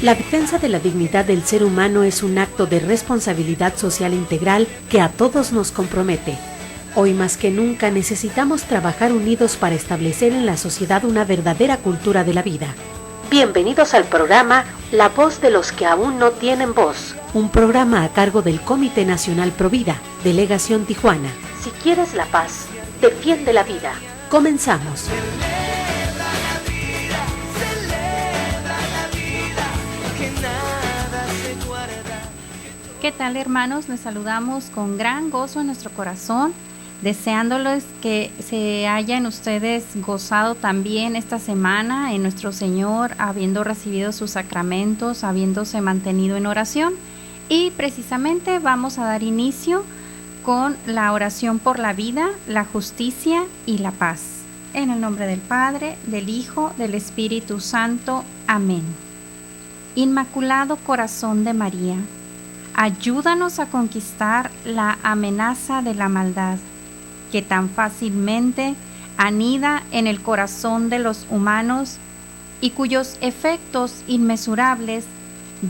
La defensa de la dignidad del ser humano es un acto de responsabilidad social integral que a todos nos compromete. Hoy más que nunca necesitamos trabajar unidos para establecer en la sociedad una verdadera cultura de la vida. Bienvenidos al programa La Voz de los que aún no tienen voz, un programa a cargo del Comité Nacional Provida, Delegación Tijuana. Si quieres la paz, defiende la vida. Comenzamos. ¿Qué tal, hermanos? Les saludamos con gran gozo en nuestro corazón, deseándoles que se hayan ustedes gozado también esta semana en nuestro Señor, habiendo recibido sus sacramentos, habiéndose mantenido en oración. Y precisamente vamos a dar inicio con la oración por la vida, la justicia y la paz. En el nombre del Padre, del Hijo, del Espíritu Santo. Amén. Inmaculado Corazón de María, ayúdanos a conquistar la amenaza de la maldad, que tan fácilmente anida en el corazón de los humanos y cuyos efectos inmesurables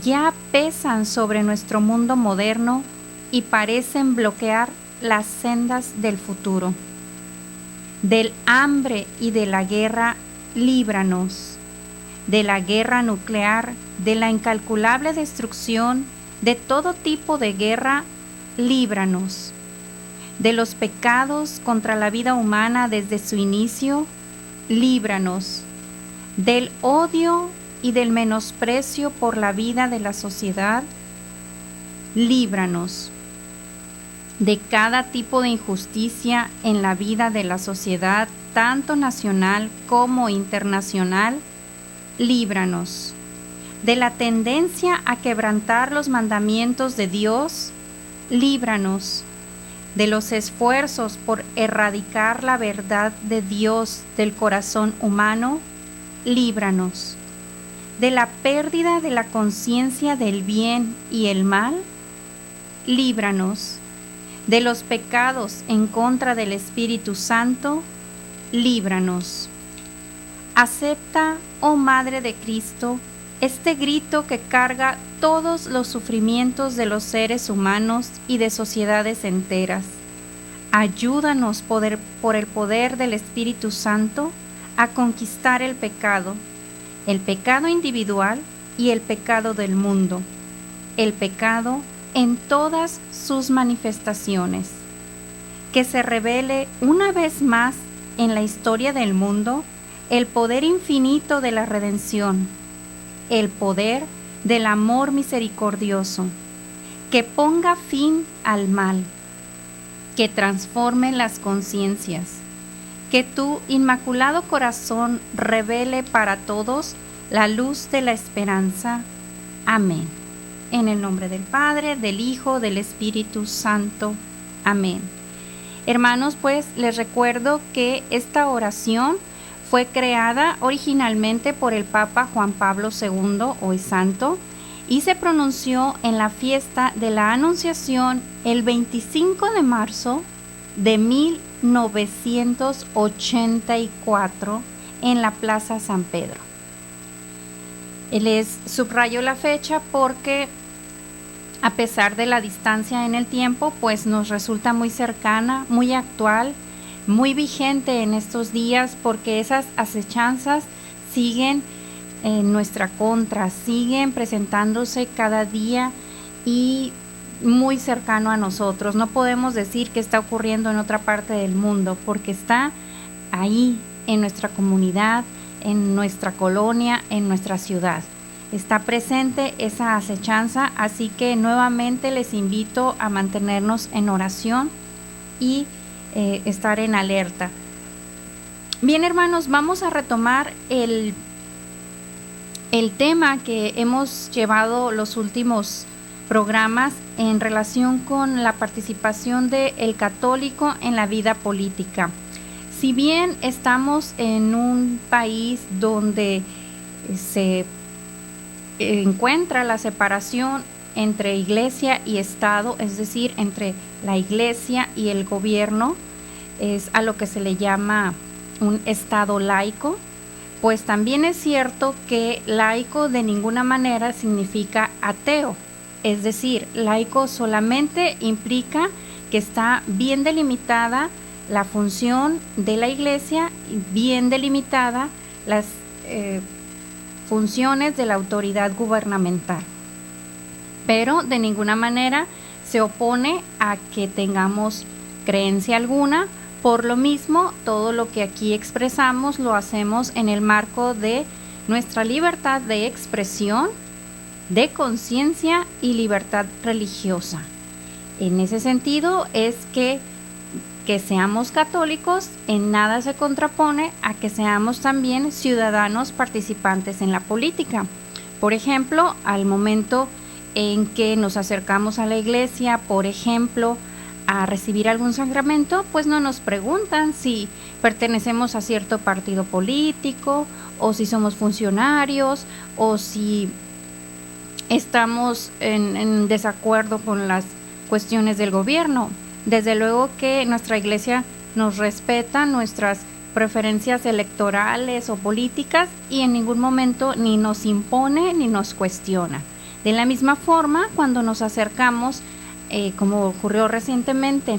ya pesan sobre nuestro mundo moderno y parecen bloquear las sendas del futuro. Del hambre y de la guerra, líbranos. De la guerra nuclear, de la incalculable destrucción, de todo tipo de guerra, líbranos. De los pecados contra la vida humana desde su inicio, líbranos. Del odio y del menosprecio por la vida de la sociedad, líbranos. De cada tipo de injusticia en la vida de la sociedad, tanto nacional como internacional, líbranos. De la tendencia a quebrantar los mandamientos de Dios, líbranos. De los esfuerzos por erradicar la verdad de Dios del corazón humano, líbranos. De la pérdida de la conciencia del bien y el mal, líbranos. De los pecados en contra del Espíritu Santo, líbranos. Acepta, oh Madre de Cristo, este grito que carga todos los sufrimientos de los seres humanos y de sociedades enteras. Ayúdanos por el poder del Espíritu Santo a conquistar el pecado individual y el pecado del mundo, el pecado en todas sus manifestaciones. Que se revele una vez más en la historia del mundo el poder infinito de la redención, el poder del amor misericordioso, que ponga fin al mal, que transforme las conciencias, que tu inmaculado corazón revele para todos la luz de la esperanza. Amén. En el nombre del Padre, del Hijo, del Espíritu Santo. Amén. Hermanos, pues les recuerdo que esta oración fue creada originalmente por el Papa Juan Pablo II, hoy santo, y se pronunció en la fiesta de la Anunciación el 25 de marzo de 1984 en la Plaza San Pedro. Les subrayo la fecha porque a pesar de la distancia en el tiempo, pues nos resulta muy cercana, muy actual, muy vigente en estos días, porque esas acechanzas siguen en nuestra contra, siguen presentándose cada día y muy cercano a nosotros. No podemos decir que está ocurriendo en otra parte del mundo, porque está ahí, en nuestra comunidad, en nuestra colonia, en nuestra ciudad. Está presente esa acechanza, así que nuevamente les invito a mantenernos en oración y estar en alerta. Bien, hermanos, vamos a retomar el tema que hemos llevado los últimos programas en relación con la participación del católico en la vida política. Si bien estamos en un país donde se encuentra la separación entre iglesia y Estado, es decir, entre la iglesia y el gobierno, es a lo que se le llama un Estado laico, pues también es cierto que laico de ninguna manera significa ateo. Es decir, laico solamente implica que está bien delimitada la función de la Iglesia y bien delimitada las funciones de la autoridad gubernamental. Pero de ninguna manera se opone a que tengamos creencia alguna. Por lo mismo, todo lo que aquí expresamos lo hacemos en el marco de nuestra libertad de expresión, de conciencia y libertad religiosa. En ese sentido es que seamos católicos en nada se contrapone a que seamos también ciudadanos participantes en la política. Por ejemplo, al momento en que nos acercamos a la iglesia, por ejemplo, a recibir algún sacramento, pues no nos preguntan si pertenecemos a cierto partido político o si somos funcionarios o si estamos en desacuerdo con las cuestiones del gobierno. Desde luego que nuestra iglesia nos respeta nuestras preferencias electorales o políticas y en ningún momento ni nos impone ni nos cuestiona. De la misma forma, cuando nos acercamos, como ocurrió recientemente,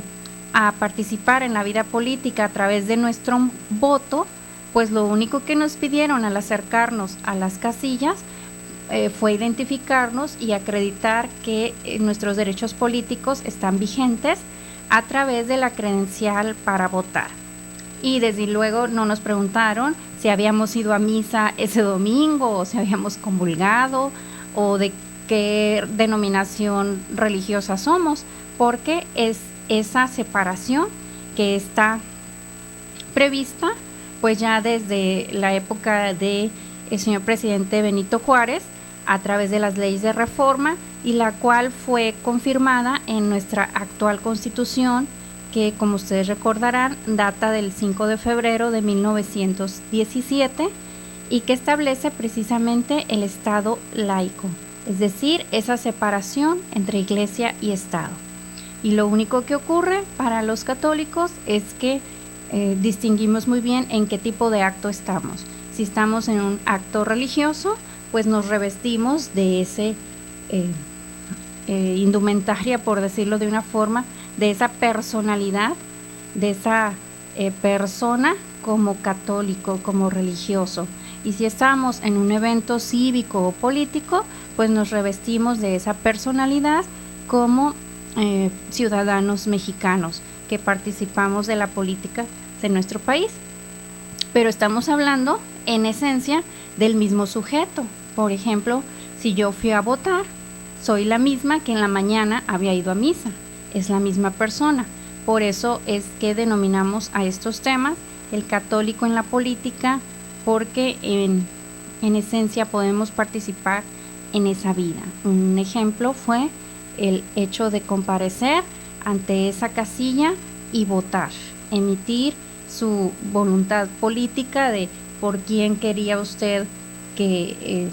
a participar en la vida política a través de nuestro voto, pues lo único que nos pidieron al acercarnos a las casillas fue identificarnos y acreditar que nuestros derechos políticos están vigentes a través de la credencial para votar. Y desde luego no nos preguntaron si habíamos ido a misa ese domingo o si habíamos comulgado o de qué denominación religiosa somos, porque es esa separación que está prevista pues ya desde la época del señor presidente Benito Juárez a través de las leyes de reforma y la cual fue confirmada en nuestra actual Constitución, que como ustedes recordarán data del 5 de febrero de 1917 y que establece precisamente el Estado laico, es decir, esa separación entre Iglesia y Estado. Y lo único que ocurre para los católicos es que distinguimos muy bien en qué tipo de acto estamos. Si estamos en un acto religioso, pues nos revestimos de ese indumentaria, por decirlo de una forma, de esa personalidad, de esa persona como católico, como religioso. Y si estamos en un evento cívico o político, pues nos revestimos de esa personalidad como ciudadanos mexicanos que participamos de la política de nuestro país. Pero estamos hablando, en esencia, del mismo sujeto. Por ejemplo, si yo fui a votar, soy la misma que en la mañana había ido a misa. Es la misma persona. Por eso es que denominamos a estos temas el católico en la política, porque en esencia podemos participar en esa vida. Un ejemplo fue el hecho de comparecer ante esa casilla y votar, emitir su voluntad política de por quién quería usted que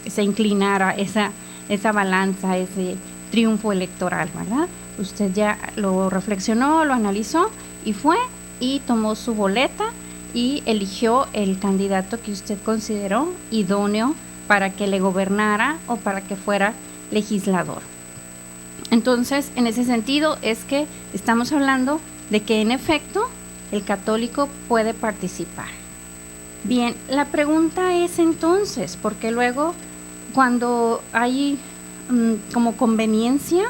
se inclinara esa balanza, ese triunfo electoral, ¿verdad? Usted ya lo reflexionó, lo analizó y fue y tomó su boleta y eligió el candidato que usted consideró idóneo para que le gobernara o para que fuera legislador. Entonces, en ese sentido es que estamos hablando de que en efecto el católico puede participar. Bien, la pregunta es entonces, porque luego cuando hay como conveniencia,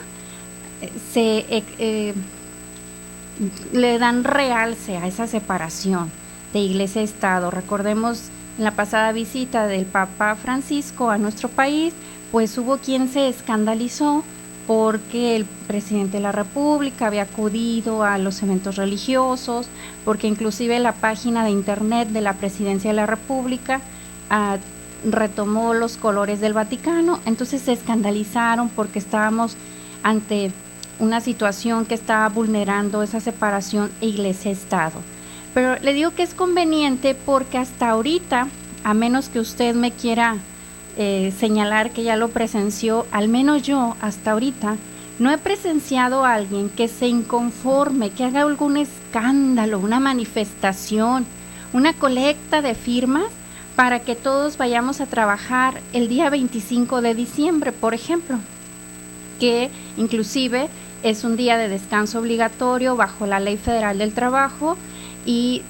le dan realce a esa separación de Iglesia y Estado. Recordemos en la pasada visita del Papa Francisco a nuestro país, pues hubo quien se escandalizó porque el presidente de la República había acudido a los eventos religiosos, porque inclusive la página de internet de la Presidencia de la República retomó los colores del Vaticano. Entonces se escandalizaron porque estábamos ante una situación que estaba vulnerando esa separación Iglesia-Estado. Pero le digo que es conveniente porque hasta ahorita, a menos que usted me quiera señalar que ya lo presenció, al menos yo hasta ahorita no he presenciado a alguien que se inconforme, que haga algún escándalo, una manifestación, una colecta de firmas para que todos vayamos a trabajar el día 25 de diciembre, por ejemplo, que inclusive es un día de descanso obligatorio bajo la Ley Federal del Trabajo y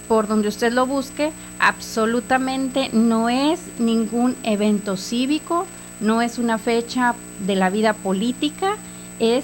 por donde usted lo busque, absolutamente no es ningún evento cívico, no es una fecha de la vida política, es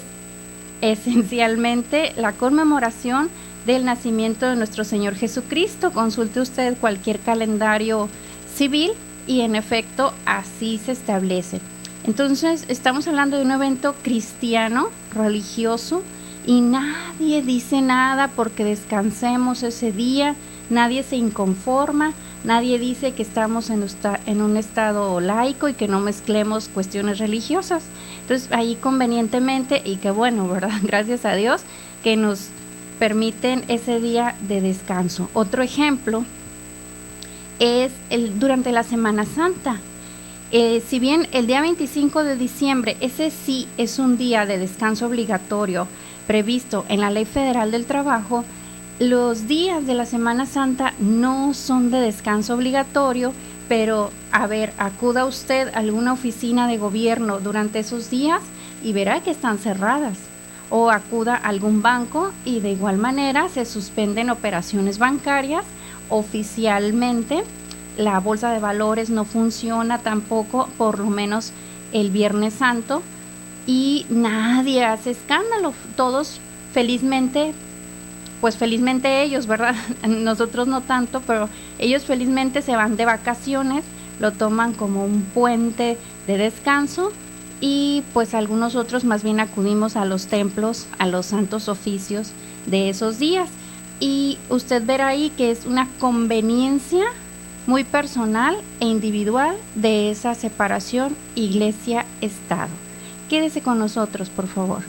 esencialmente la conmemoración del nacimiento de nuestro Señor Jesucristo. Consulte usted cualquier calendario civil y en efecto así se establece. Entonces estamos hablando de un evento cristiano, religioso, y nadie dice nada porque descansemos ese día, nadie se inconforma, nadie dice que estamos en un estado laico y que no mezclemos cuestiones religiosas. Entonces ahí convenientemente, y que bueno, ¿verdad? Gracias a Dios que nos permiten ese día de descanso. Otro ejemplo es durante la Semana Santa. Si bien el día 25 de diciembre, ese sí es un día de descanso obligatorio previsto en la Ley Federal del Trabajo, los días de la Semana Santa no son de descanso obligatorio, pero a ver, acuda usted a alguna oficina de gobierno durante esos días y verá que están cerradas. O acuda a algún banco y de igual manera se suspenden operaciones bancarias oficialmente. La bolsa de valores no funciona tampoco, por lo menos el Viernes Santo, y nadie hace escándalo. Todos felizmente, pues felizmente ellos, ¿verdad? Nosotros no tanto, pero ellos felizmente se van de vacaciones, lo toman como un puente de descanso y pues algunos otros más bien acudimos a los templos, a los santos oficios de esos días. Y usted verá ahí que es una conveniencia muy personal e individual de esa separación iglesia-estado. Quédese con nosotros, por favor.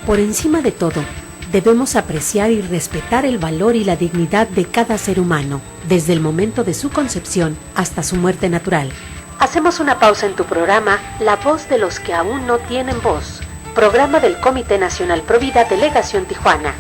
Por encima de todo, debemos apreciar y respetar el valor y la dignidad de cada ser humano, desde el momento de su concepción hasta su muerte natural. Hacemos una pausa en tu programa La Voz de los que aún no tienen voz, programa del Comité Nacional Provida Delegación Tijuana.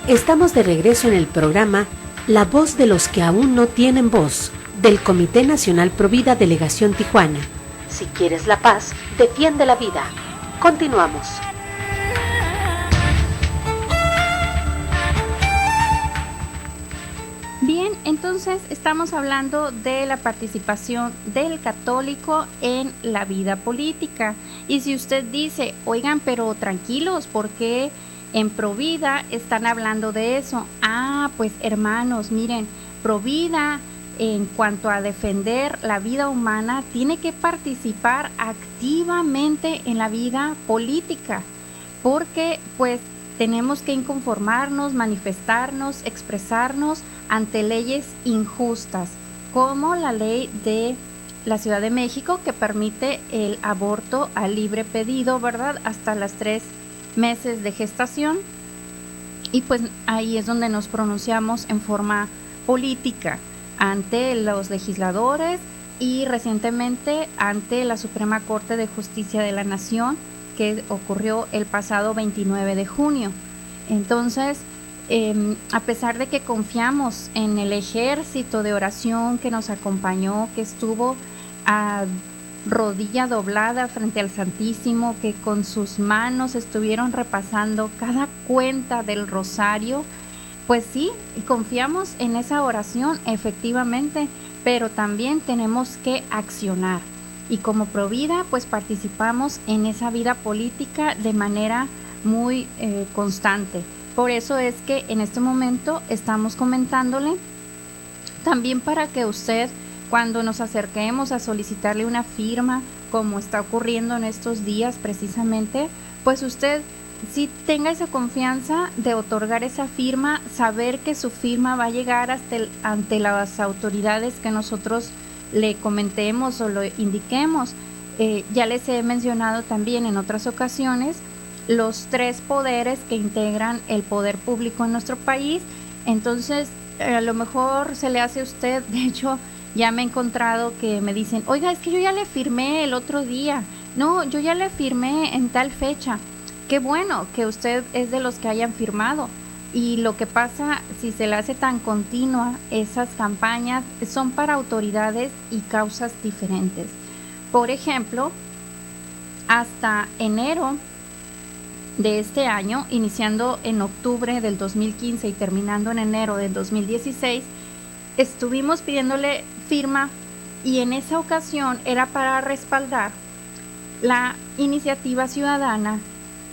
Estamos de regreso en el programa La Voz de los que aún no tienen voz, del Comité Nacional Provida Delegación Tijuana. Si quieres la paz, defiende la vida. Continuamos. Bien, entonces estamos hablando de la participación del católico en la vida política. Y si usted dice, oigan, pero tranquilos, ¿por qué en Provida están hablando de eso? Pues hermanos, miren, Provida en cuanto a defender la vida humana tiene que participar activamente en la vida política, porque pues tenemos que inconformarnos, manifestarnos, expresarnos ante leyes injustas, como la ley de la Ciudad de México que permite el aborto a libre pedido, ¿verdad? Hasta las 3 meses de gestación. Y pues ahí es donde nos pronunciamos en forma política ante los legisladores y recientemente ante la Suprema Corte de Justicia de la Nación, que ocurrió el pasado 29 de junio. Entonces, a pesar de que confiamos en el ejército de oración que nos acompañó, que estuvo a rodilla doblada frente al Santísimo, que con sus manos estuvieron repasando cada cuenta del rosario, pues sí, confiamos en esa oración efectivamente, pero también tenemos que accionar. Y como Provida, pues participamos en esa vida política de manera muy constante. Por eso es que en este momento estamos comentándole también para que usted, cuando nos acerquemos a solicitarle una firma, como está ocurriendo en estos días precisamente, pues usted sí tenga esa confianza de otorgar esa firma, saber que su firma va a llegar ante las autoridades que nosotros le comentemos o lo indiquemos. Ya les he mencionado también en otras ocasiones los 3 poderes que integran el poder público en nuestro país. Entonces, a lo mejor se le hace a usted, de hecho, ya me he encontrado que me dicen, oiga, es que yo ya le firmé el otro día, no, yo ya le firmé en tal fecha. Qué bueno que usted es de los que hayan firmado. Y lo que pasa, si se le hace tan continua, esas campañas son para autoridades y causas diferentes. Por ejemplo, hasta enero de este año, iniciando en octubre del 2015 y terminando en enero del 2016, estuvimos pidiéndole firma y en esa ocasión era para respaldar la iniciativa ciudadana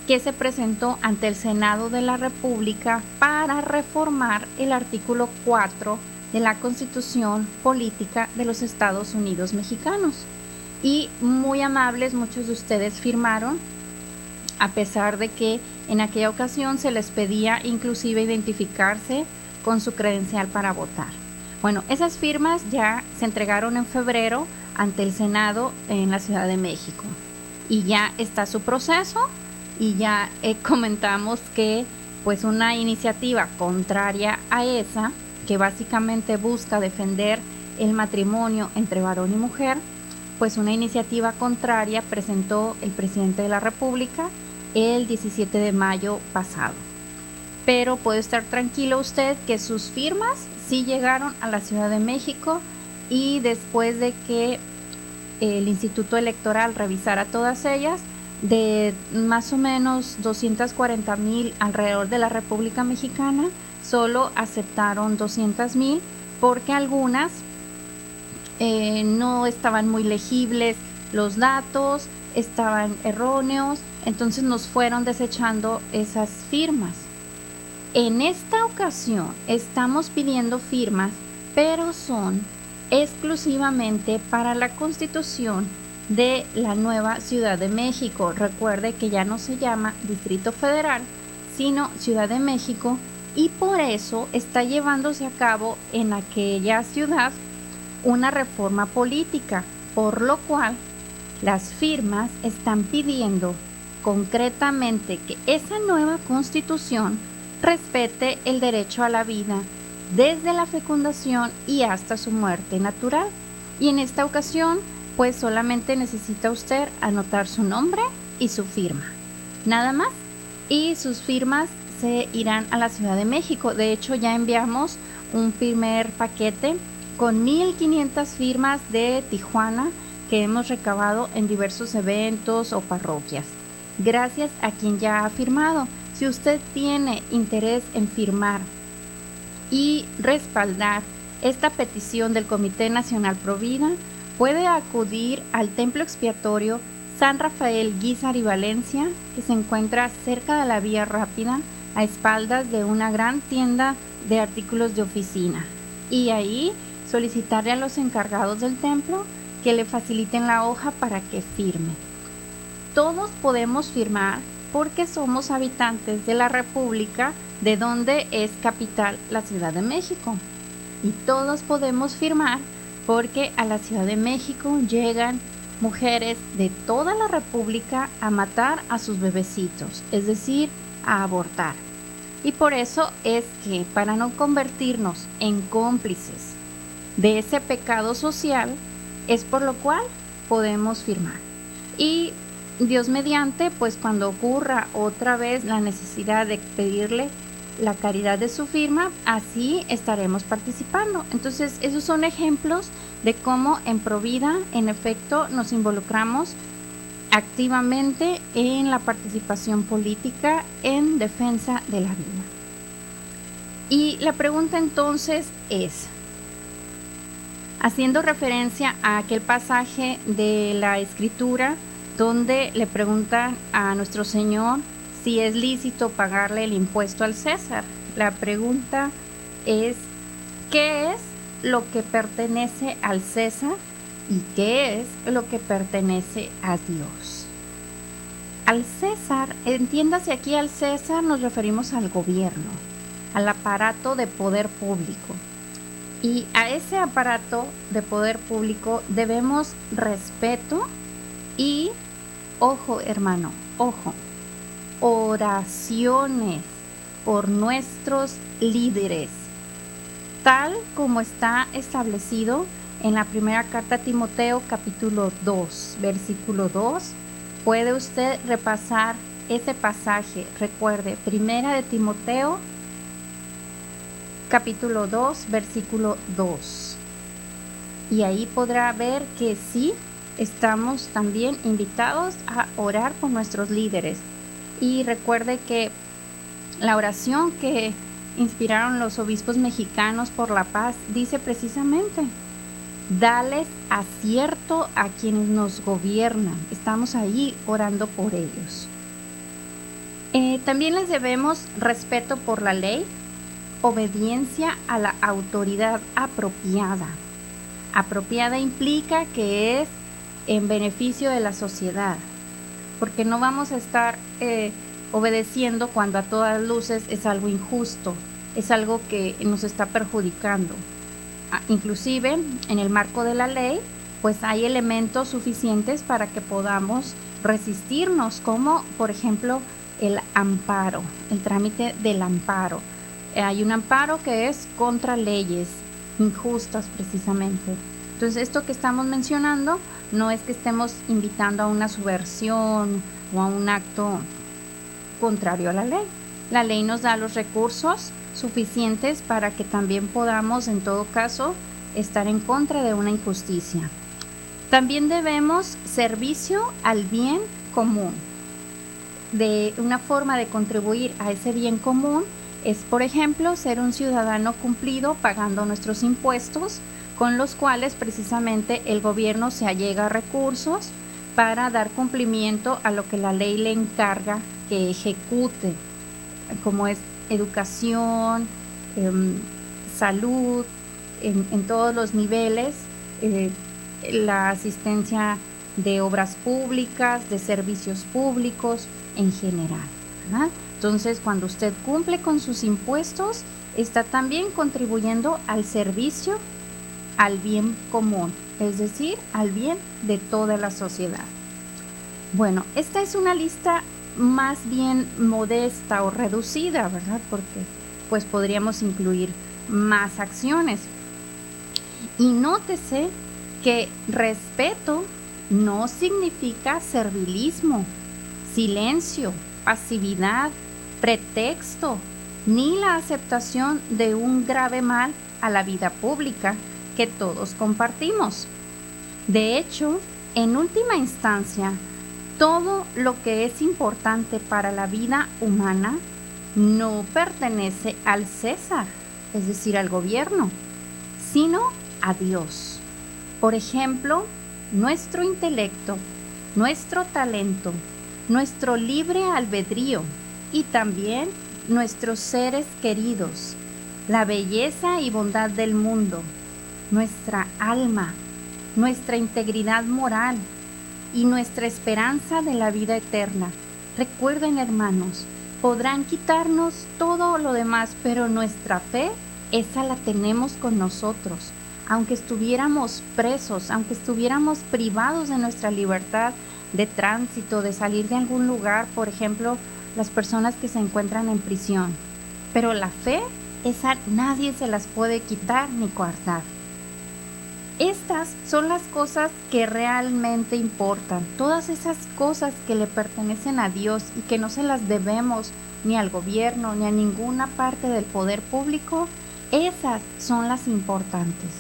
que se presentó ante el Senado de la República para reformar el artículo 4 de la Constitución Política de los Estados Unidos Mexicanos. Y muy amables, muchos de ustedes firmaron, a pesar de que en aquella ocasión se les pedía inclusive identificarse con su credencial para votar. Bueno, esas firmas ya se entregaron en febrero ante el Senado en la Ciudad de México y ya está su proceso y ya comentamos que pues una iniciativa contraria a esa, que básicamente busca defender el matrimonio entre varón y mujer, pues una iniciativa contraria presentó el presidente de la República el 17 de mayo pasado. Pero puede estar tranquilo usted que sus firmas sí llegaron a la Ciudad de México y después de que el Instituto Electoral revisara todas ellas, de más o menos 240,000 alrededor de la República Mexicana, solo aceptaron 200,000 porque algunas no estaban muy legibles, los datos estaban erróneos, entonces nos fueron desechando esas firmas. En esta ocasión estamos pidiendo firmas, pero son exclusivamente para la constitución de la nueva Ciudad de México. Recuerde que ya no se llama Distrito Federal, sino Ciudad de México, y por eso está llevándose a cabo en aquella ciudad una reforma política, por lo cual las firmas están pidiendo concretamente que esa nueva constitución respete el derecho a la vida desde la fecundación y hasta su muerte natural. Y en esta ocasión, pues solamente necesita usted anotar su nombre y su firma, nada más. Y sus firmas se irán a la Ciudad de México. De hecho, ya enviamos un primer paquete con 1,500 firmas de Tijuana que hemos recabado en diversos eventos o parroquias. Gracias a quien ya ha firmado. Si usted tiene interés en firmar y respaldar esta petición del Comité Nacional Provida, puede acudir al Templo Expiatorio San Rafael Guízar y Valencia, que se encuentra cerca de la Vía Rápida, a espaldas de una gran tienda de artículos de oficina. Y ahí solicitarle a los encargados del templo que le faciliten la hoja para que firme. Todos podemos firmar porque somos habitantes de la República, de donde es capital la Ciudad de México. Y todos podemos firmar porque a la Ciudad de México llegan mujeres de toda la República a matar a sus bebecitos, es decir, a abortar. Y por eso es que, para no convertirnos en cómplices de ese pecado social, es por lo cual podemos firmar. Y Dios mediante, pues cuando ocurra otra vez la necesidad de pedirle la caridad de su firma, así estaremos participando. Entonces, esos son ejemplos de cómo en Provida, en efecto, nos involucramos activamente en la participación política en defensa de la vida. Y la pregunta entonces es, haciendo referencia a aquel pasaje de la Escritura donde le preguntan a nuestro Señor si es lícito pagarle el impuesto al César, la pregunta es, ¿qué es lo que pertenece al César y qué es lo que pertenece a Dios? Al César, entiéndase aquí, al César nos referimos al gobierno, al aparato de poder público. Y a ese aparato de poder público debemos respeto y, ojo hermano, ojo, oraciones por nuestros líderes, tal como está establecido en la primera carta a Timoteo, capítulo 2, versículo 2, puede usted repasar ese pasaje. Recuerde, 1 de Timoteo, capítulo 2, versículo 2. Y ahí podrá ver que sí, estamos también invitados a orar por nuestros líderes. Y recuerde que la oración que inspiraron los obispos mexicanos por la paz dice precisamente: dales acierto a quienes nos gobiernan. Estamos ahí orando por ellos. También les debemos respeto por la ley, obediencia a la autoridad apropiada. Apropiada implica que es en beneficio de la sociedad, porque no vamos a estar obedeciendo cuando a todas luces es algo injusto, es algo que nos está perjudicando. Inclusive en el marco de la ley, pues hay elementos suficientes para que podamos resistirnos, como por ejemplo el amparo, el trámite del amparo. Hay un amparo que es contra leyes injustas precisamente. Entonces, esto que estamos mencionando no es que estemos invitando a una subversión o a un acto contrario a la ley. La ley nos da los recursos suficientes para que también podamos, en todo caso, estar en contra de una injusticia. También debemos servicio al bien común. De una forma de contribuir a ese bien común es, por ejemplo, ser un ciudadano cumplido pagando nuestros impuestos, con los cuales precisamente el gobierno se allega a recursos para dar cumplimiento a lo que la ley le encarga que ejecute, como es educación, salud, en todos los niveles, la asistencia de obras públicas, de servicios públicos en general, ¿verdad? Entonces, cuando usted cumple con sus impuestos, está también contribuyendo al servicio al bien común, es decir, al bien de toda la sociedad. Bueno, esta es una lista más bien modesta o reducida, ¿verdad? Porque pues podríamos incluir más acciones. Y nótese que respeto no significa servilismo, silencio, pasividad, pretexto, ni la aceptación de un grave mal a la vida pública que todos compartimos. De hecho, en última instancia, todo lo que es importante para la vida humana no pertenece al César, es decir, al gobierno, sino a Dios. Por ejemplo, nuestro intelecto, nuestro talento, nuestro libre albedrío y también nuestros seres queridos, la belleza y bondad del mundo, nuestra alma, nuestra integridad moral y nuestra esperanza de la vida eterna. Recuerden, hermanos, podrán quitarnos todo lo demás, pero nuestra fe, esa la tenemos con nosotros. Aunque estuviéramos presos, aunque estuviéramos privados de nuestra libertad de tránsito, de salir de algún lugar, por ejemplo, las personas que se encuentran en prisión. Pero la fe, esa nadie se las puede quitar ni coartar. Estas son las cosas que realmente importan, todas esas cosas que le pertenecen a Dios y que no se las debemos ni al gobierno ni a ninguna parte del poder público. Esas son las importantes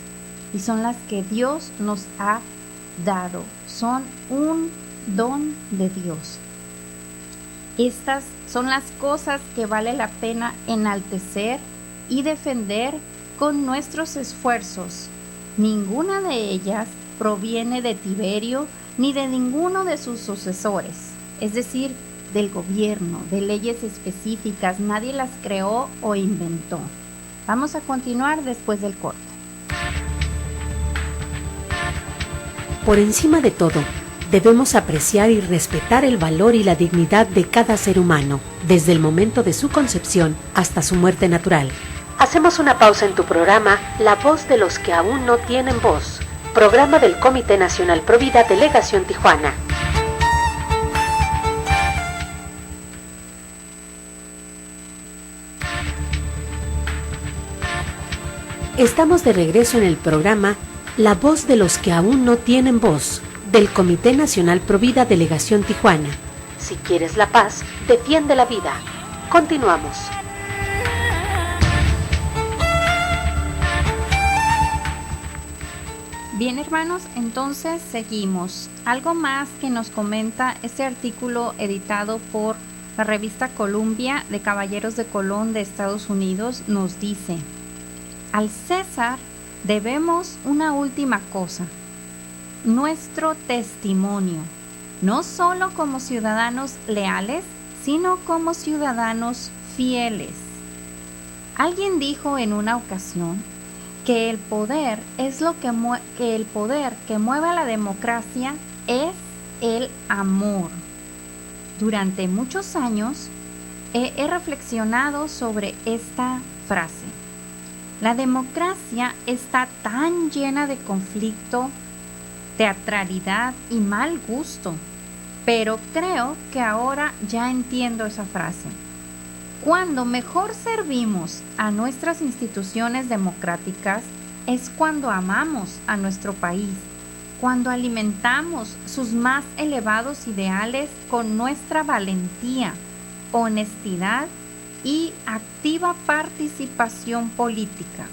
y son las que Dios nos ha dado, son un don de Dios. Estas son las cosas que vale la pena enaltecer y defender con nuestros esfuerzos. Ninguna de ellas proviene de Tiberio ni de ninguno de sus sucesores, es decir, del gobierno, de leyes específicas. Nadie las creó o inventó. Vamos a continuar después del corte. Por encima de todo, debemos apreciar y respetar el valor y la dignidad de cada ser humano, desde el momento de su concepción hasta su muerte natural. Hacemos una pausa en tu programa La Voz de los que aún no tienen voz, programa del Comité Nacional Provida Delegación Tijuana. Estamos de regreso en el programa La Voz de los que aún no tienen voz, del Comité Nacional Provida Delegación Tijuana. Si quieres la paz, defiende la vida. Continuamos. Bien, hermanos, entonces seguimos. Algo más que nos comenta este artículo editado por la revista Columbia de Caballeros de Colón de Estados Unidos nos dice: al César debemos una última cosa, nuestro testimonio, no solo como ciudadanos leales, sino como ciudadanos fieles. Alguien dijo en una ocasión que el poder que mueve a la democracia es el amor. Durante muchos años he reflexionado sobre esta frase. La democracia está tan llena de conflicto, teatralidad y mal gusto, pero creo que ahora ya entiendo esa frase. Cuando mejor servimos a nuestras instituciones democráticas es cuando amamos a nuestro país, cuando alimentamos sus más elevados ideales con nuestra valentía, honestidad y activa participación política.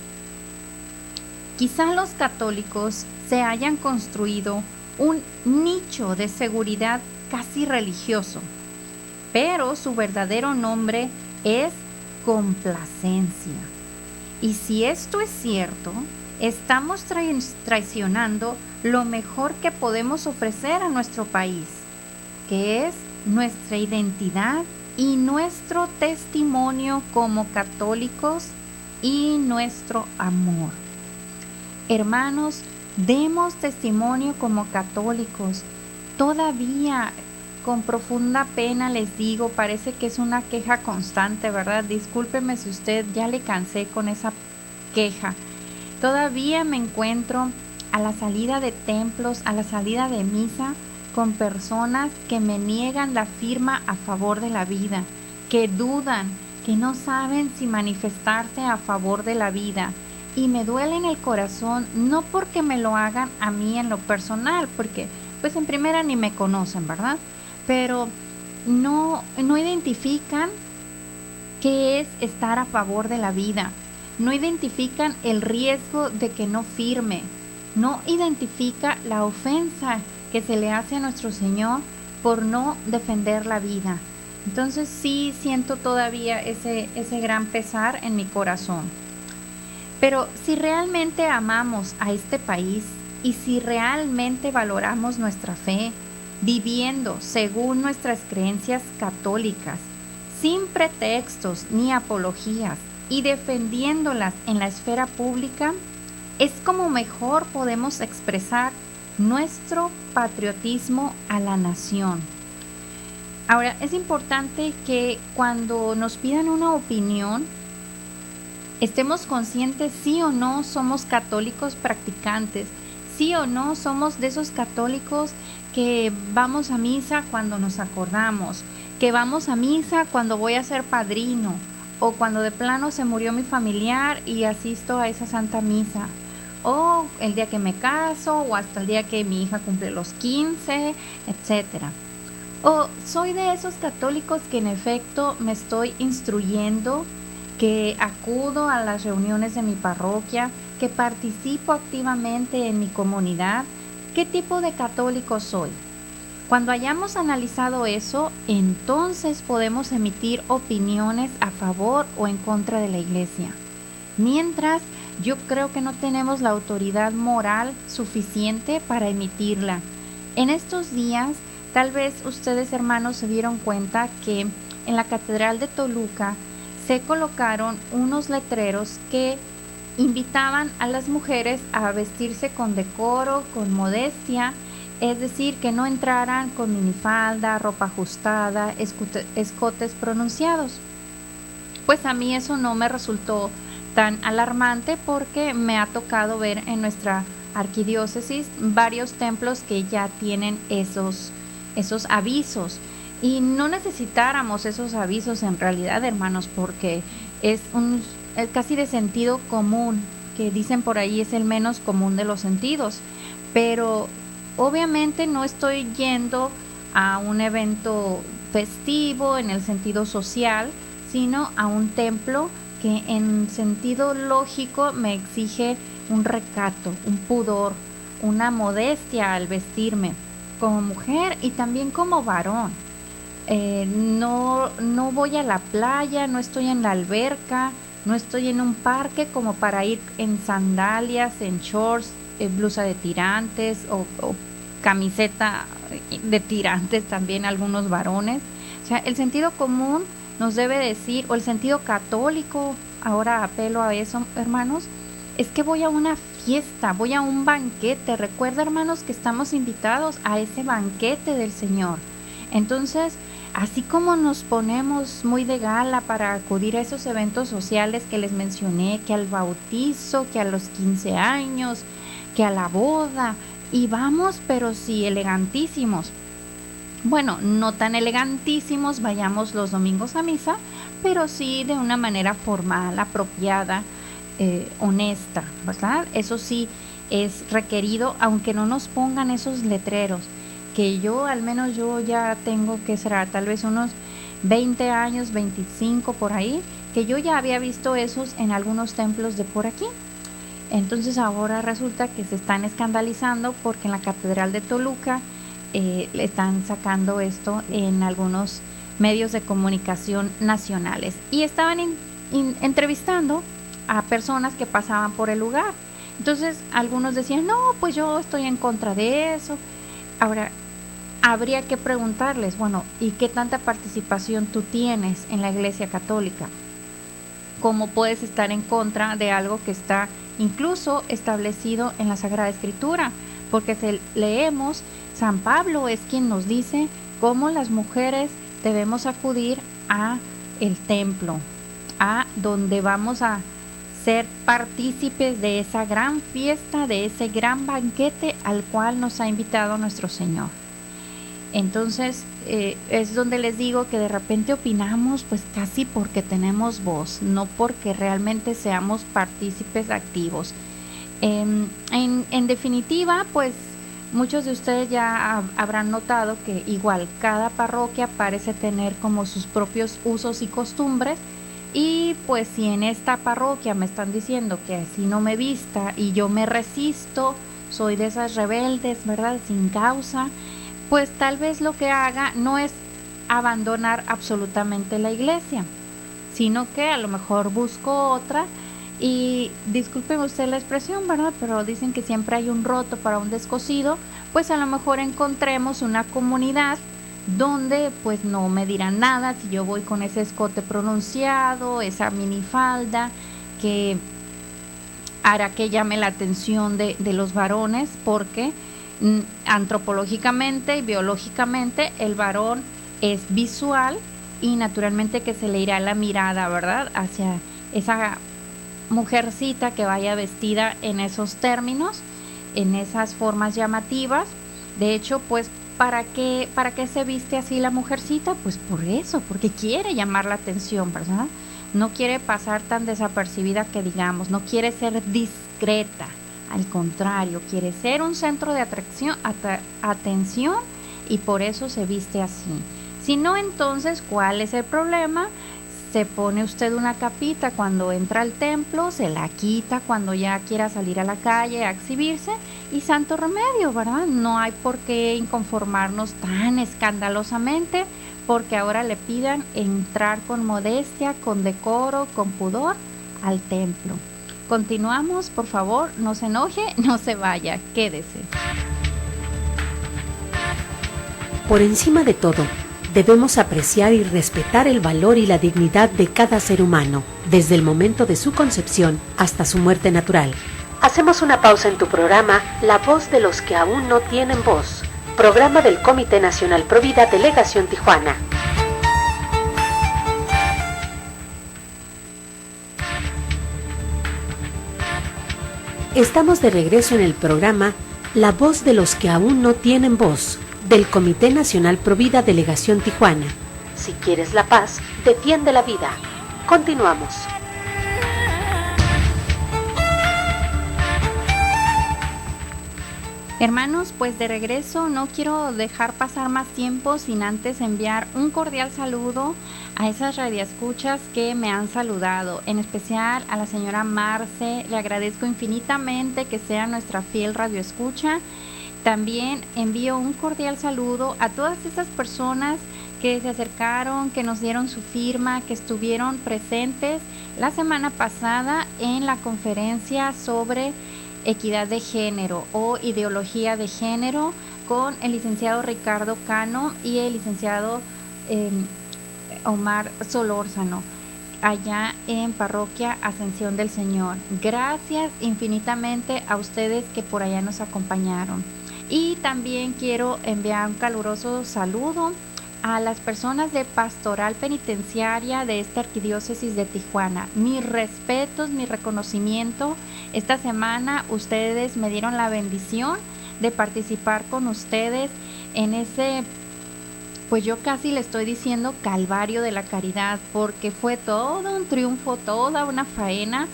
Quizá los católicos se hayan construido un nicho de seguridad casi religioso, pero su verdadero nombre es complacencia. Y si esto es cierto, estamos traicionando lo mejor que podemos ofrecer a nuestro país, que es nuestra identidad y nuestro testimonio como católicos y nuestro amor. Hermanos, demos testimonio como católicos. Todavía, con profunda pena les digo, parece que es una queja constante, ¿verdad? Discúlpeme si usted ya le cansé con esa queja. Todavía me encuentro a la salida de templos, a la salida de misa, con personas que me niegan la firma a favor de la vida, que dudan, que no saben si manifestarse a favor de la vida. Y me duele en el corazón, no porque me lo hagan a mí en lo personal, porque pues en primera ni me conocen, ¿verdad? Pero no identifican qué es estar a favor de la vida, no identifican el riesgo de que no firme, no identifica la ofensa que se le hace a nuestro Señor por no defender la vida. Entonces sí siento todavía ese gran pesar en mi corazón. Pero si realmente amamos a este país y si realmente valoramos nuestra fe, viviendo según nuestras creencias católicas, sin pretextos ni apologías y defendiéndolas en la esfera pública, es como mejor podemos expresar nuestro patriotismo a la nación. Ahora, es importante que cuando nos pidan una opinión, estemos conscientes sí o no somos católicos practicantes, sí o no somos de esos católicos que vamos a misa cuando nos acordamos, que vamos a misa cuando voy a ser padrino o cuando de plano se murió mi familiar y asisto a esa santa misa, o el día que me caso o hasta el día que mi hija cumple los 15, etcétera. O soy de esos católicos que en efecto me estoy instruyendo, que acudo a las reuniones de mi parroquia, que participo activamente en mi comunidad. ¿Qué tipo de católico soy? Cuando hayamos analizado eso, entonces podemos emitir opiniones a favor o en contra de la Iglesia. Mientras, yo creo que no tenemos la autoridad moral suficiente para emitirla. En estos días, tal vez ustedes, hermanos, se dieron cuenta que en la Catedral de Toluca se colocaron unos letreros que invitaban a las mujeres a vestirse con decoro, con modestia, es decir, que no entraran con minifalda, ropa ajustada, escotes pronunciados. Pues a mí eso no me resultó tan alarmante porque me ha tocado ver en nuestra arquidiócesis varios templos que ya tienen esos avisos. Y no necesitáramos esos avisos en realidad, hermanos, porque es casi de sentido común, que dicen por ahí es el menos común de los sentidos. Pero Obviamente no estoy yendo a un evento festivo en el sentido social, sino a un templo que en sentido lógico me exige un recato, un pudor, una modestia al vestirme como mujer y también como varón. No voy a la playa, no estoy en la alberca, no estoy en un parque como para ir en sandalias, en shorts, blusa de tirantes o camiseta de tirantes también algunos varones. O sea, el sentido común nos debe decir, o el sentido católico, ahora apelo a eso, hermanos, es que voy a una fiesta, voy a un banquete. Recuerda, hermanos, que estamos invitados a ese banquete del Señor. Entonces, así como nos ponemos muy de gala para acudir a esos eventos sociales que les mencioné, que al bautizo, que a los 15 años, que a la boda, y vamos, pero sí, elegantísimos. Bueno, no tan elegantísimos, vayamos los domingos a misa, pero sí de una manera formal, apropiada, honesta, ¿verdad? Eso sí es requerido, aunque no nos pongan esos letreros, que yo, al menos yo ya tengo, que será tal vez unos 20 años, 25 por ahí, que yo ya había visto esos en algunos templos de por aquí. Entonces ahora resulta que se están escandalizando porque en la Catedral de Toluca le están sacando esto en algunos medios de comunicación nacionales. Y estaban entrevistando a personas que pasaban por el lugar. Entonces algunos decían, no, pues yo estoy en contra de eso. Ahora, habría que preguntarles, bueno, ¿y qué tanta participación tú tienes en la Iglesia Católica? ¿Cómo puedes estar en contra de algo que está incluso establecido en la Sagrada Escritura? Porque si leemos, San Pablo es quien nos dice cómo las mujeres debemos acudir a el templo, a donde vamos a ser partícipes de esa gran fiesta, de ese gran banquete al cual nos ha invitado nuestro Señor. Entonces es donde les digo que de repente opinamos pues casi porque tenemos voz, no porque realmente seamos partícipes activos. En definitiva, pues muchos de ustedes ya habrán notado que igual cada parroquia parece tener como sus propios usos y costumbres. Y pues si en esta parroquia me están diciendo que así no me vista y yo me resisto, soy de esas rebeldes, ¿verdad? Sin causa, pues tal vez lo que haga no es abandonar absolutamente la iglesia, sino que a lo mejor busco otra. Y disculpen usted la expresión, ¿verdad? Pero dicen que siempre hay un roto para un descosido, pues a lo mejor encontremos una comunidad donde pues no me dirán nada si yo voy con ese escote pronunciado, esa minifalda que hará que llame la atención de los varones, porque antropológicamente y biológicamente el varón es visual y naturalmente que se le irá la mirada, ¿verdad?, hacia esa mujercita que vaya vestida en esos términos, en esas formas llamativas. De hecho, pues ¿para qué se viste así la mujercita? Pues por eso, porque quiere llamar la atención, ¿verdad? No quiere pasar tan desapercibida que digamos, no quiere ser discreta, al contrario, quiere ser un centro de atención y por eso se viste así. Si no, entonces, ¿cuál es el problema? Se pone usted una capita cuando entra al templo, se la quita cuando ya quiera salir a la calle a exhibirse y santo remedio, ¿verdad? No hay por qué inconformarnos tan escandalosamente porque ahora le pidan entrar con modestia, con decoro, con pudor al templo. Continuamos, por favor, no se enoje, no se vaya, quédese. Por encima de todo, debemos apreciar y respetar el valor y la dignidad de cada ser humano, desde el momento de su concepción hasta su muerte natural. Hacemos una pausa en tu programa La Voz de los que aún no tienen voz, programa del Comité Nacional Provida Delegación Tijuana. Estamos de regreso en el programa La Voz de los que aún no tienen voz, del Comité Nacional Provida Delegación Tijuana. Si quieres la paz, defiende la vida. Continuamos. Hermanos, pues de regreso no quiero dejar pasar más tiempo sin antes enviar un cordial saludo a esas radioescuchas que me han saludado, en especial a la señora Marce. Le agradezco infinitamente que sea nuestra fiel radioescucha. También envío un cordial saludo a todas esas personas que se acercaron, que nos dieron su firma, que estuvieron presentes la semana pasada en la conferencia sobre equidad de género o ideología de género con el licenciado Ricardo Cano y el licenciado Omar Solórzano, allá en Parroquia Ascensión del Señor. Gracias infinitamente a ustedes que por allá nos acompañaron. Y también quiero enviar un caluroso saludo a las personas de Pastoral Penitenciaria de esta Arquidiócesis de Tijuana. Mis respetos, mi reconocimiento. Esta semana ustedes me dieron la bendición de participar con ustedes en ese, pues yo casi le estoy diciendo calvario de la caridad, porque fue todo un triunfo, toda una faena.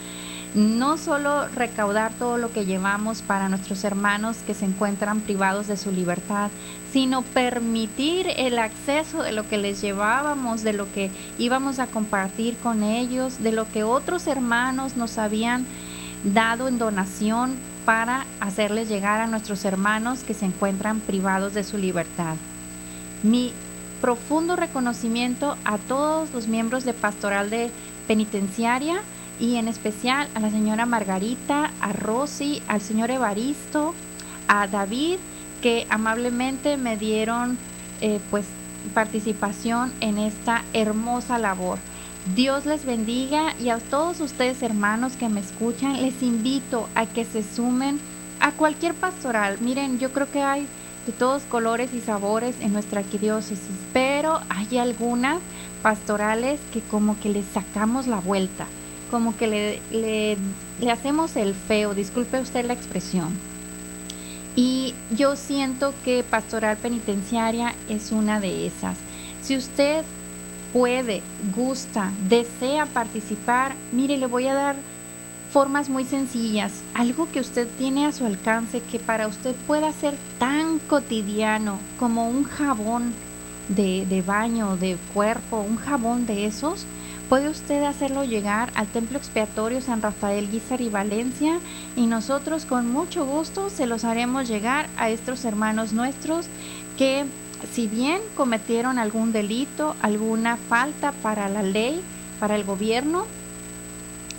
No solo recaudar todo lo que llevamos para nuestros hermanos que se encuentran privados de su libertad, sino permitir el acceso de lo que les llevábamos, de lo que íbamos a compartir con ellos, de lo que otros hermanos nos habían dado en donación para hacerles llegar a nuestros hermanos que se encuentran privados de su libertad. Mi profundo reconocimiento a todos los miembros de Pastoral de Penitenciaria, y en especial a la señora Margarita, a Rosy, al señor Evaristo, a David, que amablemente me dieron pues participación en esta hermosa labor. Dios les bendiga, y a todos ustedes hermanos que me escuchan, les invito a que se sumen a cualquier pastoral. Miren, yo creo que hay de todos colores y sabores en nuestra arquidiócesis, pero hay algunas pastorales que como que les sacamos la vuelta, como que le hacemos el feo, disculpe usted la expresión. Y yo siento que Pastoral Penitenciaria es una de esas. Si usted puede, gusta, desea participar, mire, le voy a dar formas muy sencillas, algo que usted tiene a su alcance, que para usted pueda ser tan cotidiano como un jabón de baño, de cuerpo, un jabón de esos. Puede usted hacerlo llegar al Templo Expiatorio San Rafael Guízar y Valencia, y nosotros con mucho gusto se los haremos llegar a estos hermanos nuestros que, si bien cometieron algún delito, alguna falta para la ley, para el gobierno,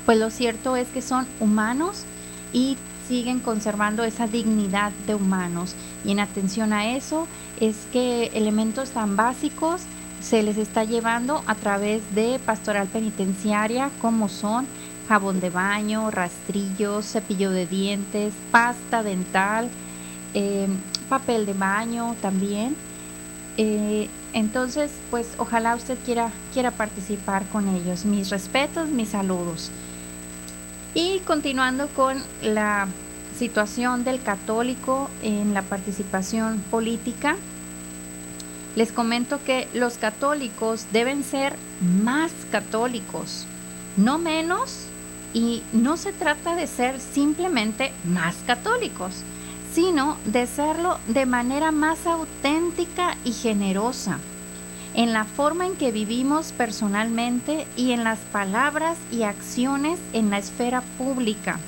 pues lo cierto es que son humanos y siguen conservando esa dignidad de humanos. Y en atención a eso es que elementos tan básicos se les está llevando a través de Pastoral Penitenciaria, como son jabón de baño, rastrillos, cepillo de dientes, pasta dental, papel de baño también. Entonces, pues ojalá usted quiera participar con ellos. Mis respetos, mis saludos. Y continuando con la situación del católico en la participación política, les comento que los católicos deben ser más católicos, no menos, y no se trata de ser simplemente más católicos, sino de serlo de manera más auténtica y generosa, en la forma en que vivimos personalmente y en las palabras y acciones en la esfera pública.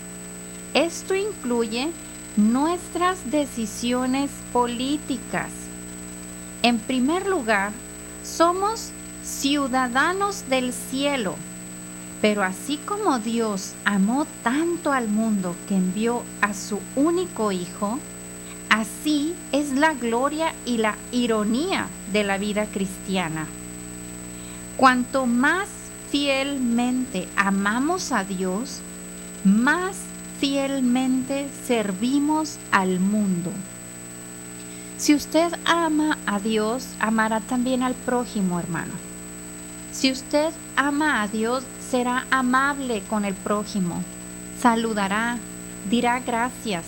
Esto incluye nuestras decisiones políticas. En primer lugar, somos ciudadanos del cielo, pero así como Dios amó tanto al mundo que envió a su único Hijo, así es la gloria y la ironía de la vida cristiana. Cuanto más fielmente amamos a Dios, más fielmente servimos al mundo. Si usted ama a Dios, amará también al prójimo, hermano. Si usted ama a Dios, será amable con el prójimo, saludará, dirá gracias.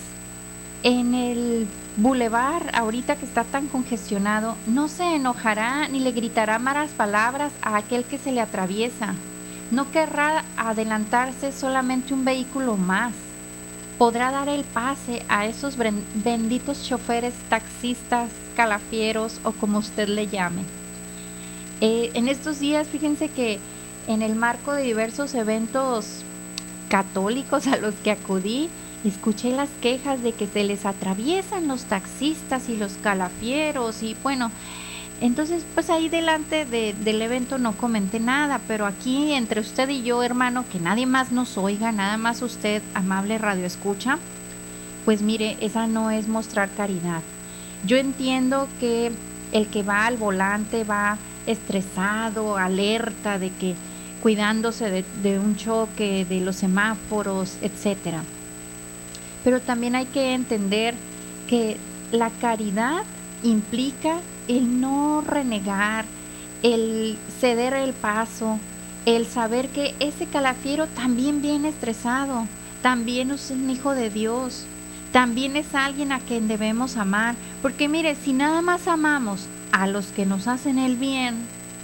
En el bulevar, ahorita que está tan congestionado, no se enojará ni le gritará malas palabras a aquel que se le atraviesa. No querrá adelantarse solamente un vehículo más. podrá dar el pase a esos benditos choferes, taxistas, calafieros o como usted le llame. En estos días, fíjense que en el marco de diversos eventos católicos a los que acudí, escuché las quejas de que se les atraviesan los taxistas y los calafieros y bueno, entonces pues ahí delante del evento no comenté nada, pero aquí entre usted y yo, hermano, que nadie más nos oiga, nada más usted, amable radio escucha, pues mire, esa no es mostrar caridad. Yo entiendo que el que va al volante va estresado, alerta de que cuidándose de un choque, de los semáforos, etcétera. Pero también hay que entender que la caridad implica el no renegar, el ceder el paso, el saber que ese calafiero también viene estresado, también es un hijo de Dios, también es alguien a quien debemos amar, porque mire, si nada más amamos a los que nos hacen el bien,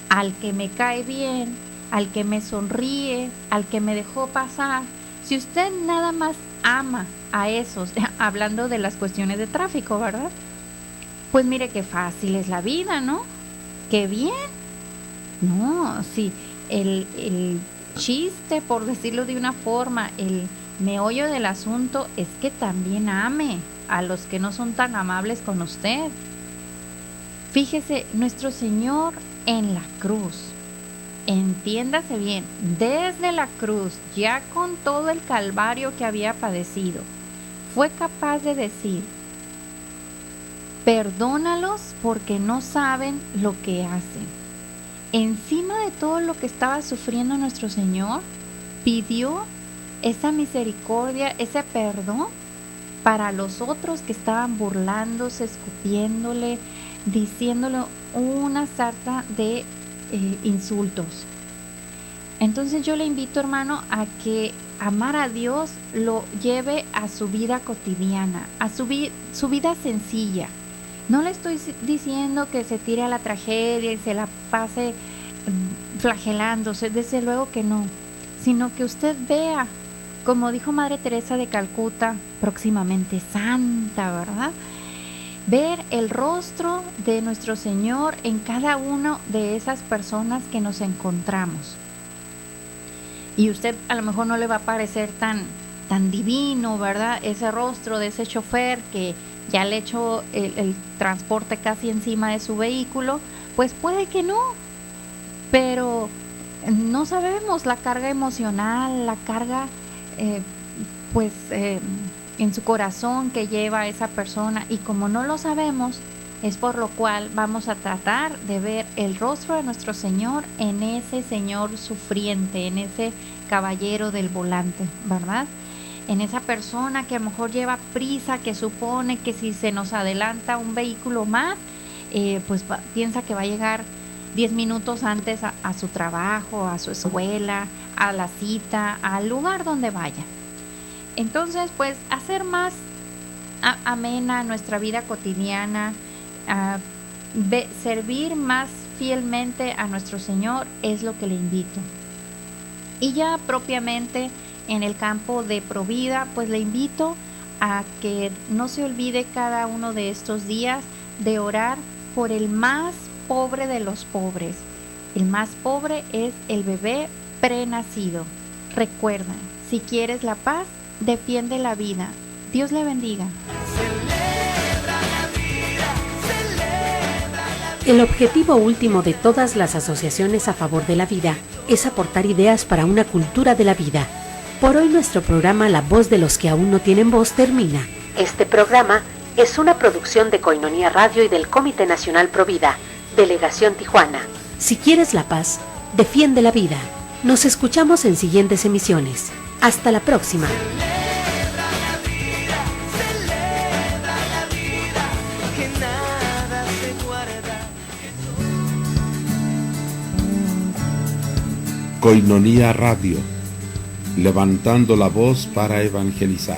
al que me cae bien, al que me sonríe, al que me dejó pasar, si usted nada más ama a esos, hablando de las cuestiones de tráfico, ¿verdad? Pues mire qué fácil es la vida, ¿no? Qué bien. No, sí, el chiste, por decirlo de una forma, el meollo del asunto es que también ame a los que no son tan amables con usted. Fíjese, nuestro Señor en la cruz, entiéndase bien, desde la cruz, ya con todo el calvario que había padecido, fue capaz de decir: perdónalos porque no saben lo que hacen. Encima de todo lo que estaba sufriendo nuestro Señor, pidió esa misericordia, ese perdón para los otros que estaban burlándose, escupiéndole, diciéndole una sarta de insultos. Entonces yo le invito, hermano, a que amar a Dios lo lleve a su vida cotidiana, a su vida sencilla. No le estoy diciendo que se tire a la tragedia y se la pase flagelándose, desde luego que no, sino que usted vea, como dijo Madre Teresa de Calcuta, próximamente santa, ¿verdad? Ver el rostro de nuestro Señor en cada una de esas personas que nos encontramos. Y usted a lo mejor no le va a parecer tan divino, ¿verdad? Ese rostro de ese chofer que ya le echó el transporte casi encima de su vehículo, pues puede que no, pero no sabemos la carga emocional, la carga en su corazón que lleva esa persona, y como no lo sabemos, es por lo cual vamos a tratar de ver el rostro de nuestro Señor en ese Señor sufriente, en ese caballero del volante, ¿verdad? En esa persona que a lo mejor lleva prisa, que supone que si se nos adelanta un vehículo más, piensa que va a llegar 10 minutos antes a su trabajo, a su escuela, a la cita, al lugar donde vaya. Entonces, pues, hacer más amena nuestra vida cotidiana, servir más fielmente a nuestro Señor es lo que le invito. Y ya propiamente en el campo de Provida, pues le invito a que no se olvide cada uno de estos días de orar por el más pobre de los pobres. El más pobre es el bebé prenacido. Recuerda, si quieres la paz, defiende la vida. Dios le bendiga. El objetivo último de todas las asociaciones a favor de la vida es aportar ideas para una cultura de la vida. Por hoy nuestro programa La Voz de los que aún no tienen voz termina. Este programa es una producción de Koinonia Radio y del Comité Nacional Provida, Delegación Tijuana. Si quieres la paz, defiende la vida. Nos escuchamos en siguientes emisiones. Hasta la próxima. Koinonia Radio, levantando la voz para evangelizar.